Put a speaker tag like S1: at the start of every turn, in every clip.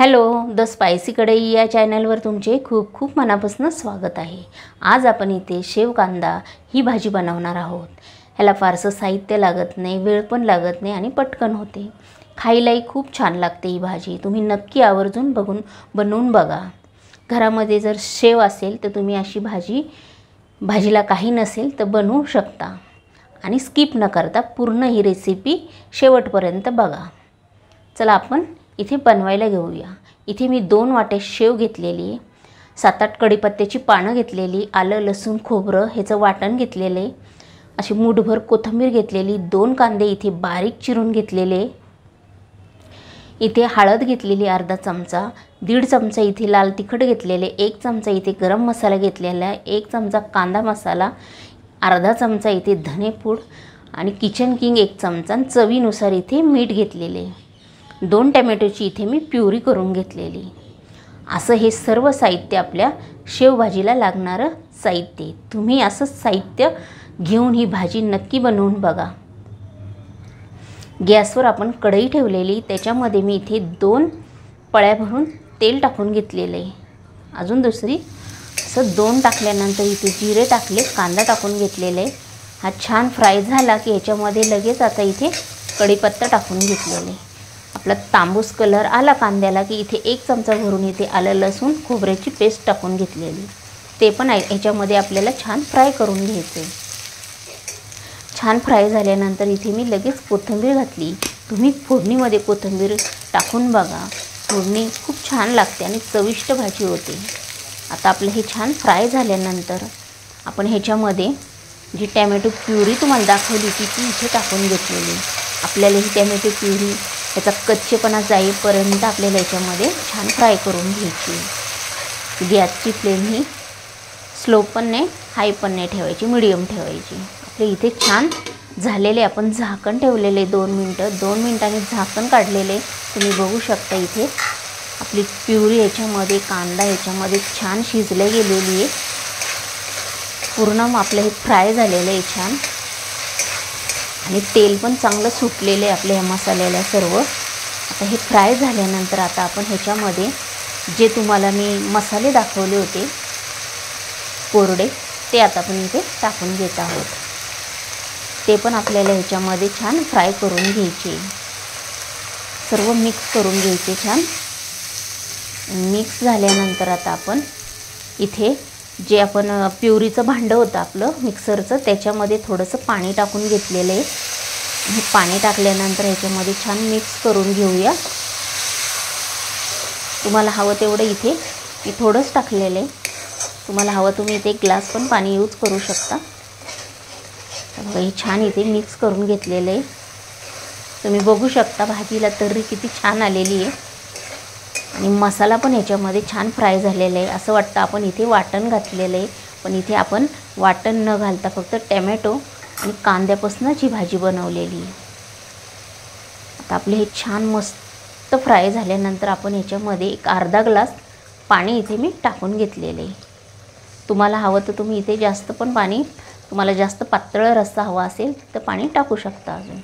S1: Hello, the spicy कढई या चॅनलवर तुमचे खूप खूप मनापासून स्वागत आहे। आज आपण इथे शेव कांदा ही भाजी बनवणार आहोत। ह्याला फारसं साहित्य लागत नाही, वेळ पण लागत नाही आणि पटकन होते। खायलाही खूप छान लागते ही भाजी। तुम्ही नक्की आवर्जून बनवून बघा। घरामध्ये जर शेव असेल तर तुम्ही अशी भाजीला काही नसेल तर बनवू शकता आणि स्किप न करता पूर्ण ही रेसिपी शेवटपर्यंत बघा। चला आपण इथे बनवायला घेऊया। इथे मी 2 वाटे शेव घेतलेली, 7-8 कढीपत्त्याची पानं घेतलेली, आलं लसूण खोबरं ह्याचं वाटण घेतलेले, अशी मूठभर कोथिंबीर घेतलेली, 2 कांदे इथे बारीक चिरून घेतलेले, इथे हळद घेतलेली अर्धा चमचा, 1.5 चमचा इथे लाल तिखट घेतलेले, 1 चमचा इथे गरम मसाला घेतलेला, 1 चमचा कांदा मसाला, अर्धा चमचा इथे धनेपूड आणि किचन किंग 1 चमचा, चवीनुसार इथे मीठ घेतलेले, 2 टोमॅटोची इथे मी प्युरी करून घेतलेली। असं हे सर्व साहित्य आपल्या शेवभाजीला लागणारं साहित्य। तुम्ही असं साहित्य घेऊन ही भाजी नक्की बनवून बघा। गॅसवर आपण कढई ठेवलेली, त्याच्यामध्ये मी इथे 2 पळ्या भरून तेल टाकून घेतलेले। अजून दुसरी असं 2 टाकल्यानंतर इथे जिरे टाकले, कांदा टाकून घेतलेले। हा छान फ्राय झाला की ह्याच्यामध्ये लगेच आता इथे कढीपत्ता टाकून घेतलेले। आपला तांबूस कलर आला कांद्याला की इथे 1 चमचा भरून इथे आलं लसूण खोबऱ्याची पेस्ट टाकून घेतलेली, ते पण ह्याच्यामध्ये आपल्याला छान फ्राय करून घ्यायचे। छान फ्राय झाल्यानंतर इथे मी लगेच कोथिंबीर घातली। तुम्ही फोडणीमध्ये कोथिंबीर टाकून बघा, फोडणी खूप छान लागते आणि चविष्ट भाजी होते। आता आपलं हे छान फ्राय झाल्यानंतर आपण ह्याच्यामध्ये जी टोमॅटो प्युरी तुम्हाला दाखवली ती इथे टाकून घेतलेली। आपल्याला ही टोमॅटो प्युरी त्याचा कच्चेपणा जाईपर्यंत आपल्याला याच्यामध्ये छान फ्राय करून घ्यायची। गॅसची फ्लेम ही स्लो पण नाही, हाय पण नाही ठेवायची, मीडियम ठेवायची। आपले इथे छान झालेले, आपण झाकण ठेवलेले 2 मिनिटं, 2 मिनिटांनी झाकण काढलेले तुम्ही बघू शकता। इथे आपली प्युरी याच्यामध्ये, कांदा याच्यामध्ये छान शिजले गेलेली आहे, पूर्ण आपलं हे फ्राय झालेलं आहे छान आणि तेल पण चांगलं सुटलेलं आहे आपल्या ह्या मसाल्याला सर्व। आता हे फ्राय झाल्यानंतर आता आपण ह्याच्यामध्ये जे तुम्हाला मी मसाले दाखवले होते कोरडे, ते आता आपण इथे टाकून घेत आहोत। ते पण आपल्याला ह्याच्यामध्ये छान फ्राय करून घ्यायचे, सर्व मिक्स करून घ्यायचे छान। मिक्स झाल्यानंतर आता आपण इथे जे आपण प्युरीचं भांडं होतं आपलं मिक्सरचं, त्याच्यामध्ये थोडंसं पाणी टाकून घेतलेलं आहे। हे पाणी टाकल्यानंतर ह्याच्यामध्ये छान मिक्स करून घेऊया। तुम्हाला हवं तेवढं इथे मी थोडंच टाकलेलं आहे, तुम्हाला हवं तुम्ही इथे 1 ग्लास पण पाणी यूज करू शकता। तर हे छान इथे मिक्स करून घेतलेलं आहे। तुम्ही बघू शकता भाजीला तर्री किती छान आलेली आहे आणि मसाला पण ह्याच्यामध्ये छान फ्राय झालेला आहे। असं वाटतं आपण इथे वाटण घातलेलं आहे, पण इथे आपण वाटण न घालता फक्त टोमॅटो आणि कांद्यापासूनच ही भाजी बनवलेली आहे। आता आपले हे छान मस्त फ्राय झाल्यानंतर आपण ह्याच्यामध्ये 1 अर्धा ग्लास पाणी इथे मी टाकून घेतलेलं आहे। तुम्हाला हवं तर तुम्ही इथे जास्त पण पाणी, तुम्हाला जास्त पातळ रस्सा हवा असेल तर पाणी टाकू शकता अजून।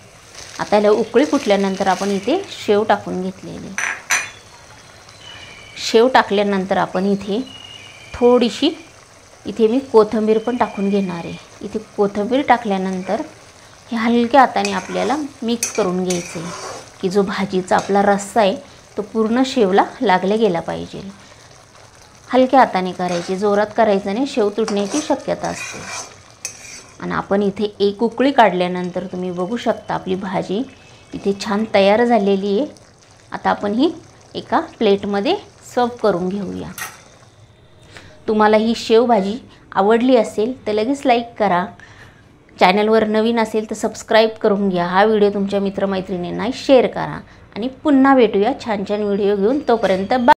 S1: आता याला उकळी फुटल्यानंतर आपण इथे शेव टाकून घेतलेली। शेव टाकल्यानंतर आपण इथे थोडीशी इथे मी कोथिंबीर पण टाकून घेणार आहे। इथे कोथिंबीर टाकल्यानंतर हे हलक्या हाताने आपल्याला मिक्स करून घ्यायचं आहे की जो भाजीचा आपला रस्सा आहे तो पूर्ण शेवला लागला गेला पाहिजे। हलक्या हाताने करायची, जोरात करायचं नाही, शेव तुटण्याची शक्यता असते। आणि आपण इथे 1 उकळी काढल्यानंतर तुम्ही बघू शकता आपली भाजी इथे छान तयार झालेली आहे। आता आपण ही एका प्लेटमध्ये सर्व करून घेऊया। तुम्हाला ही शेवभाजी आवडली असेल तर लगेच लाईक करा, चॅनलवर नवीन असेल तर सबस्क्राईब करून घ्या, हा व्हिडिओ तुमच्या मित्रमैत्रिणींना शेअर करा आणि पुन्हा भेटूया छान छान व्हिडिओ घेऊन। तोपर्यंत बाय।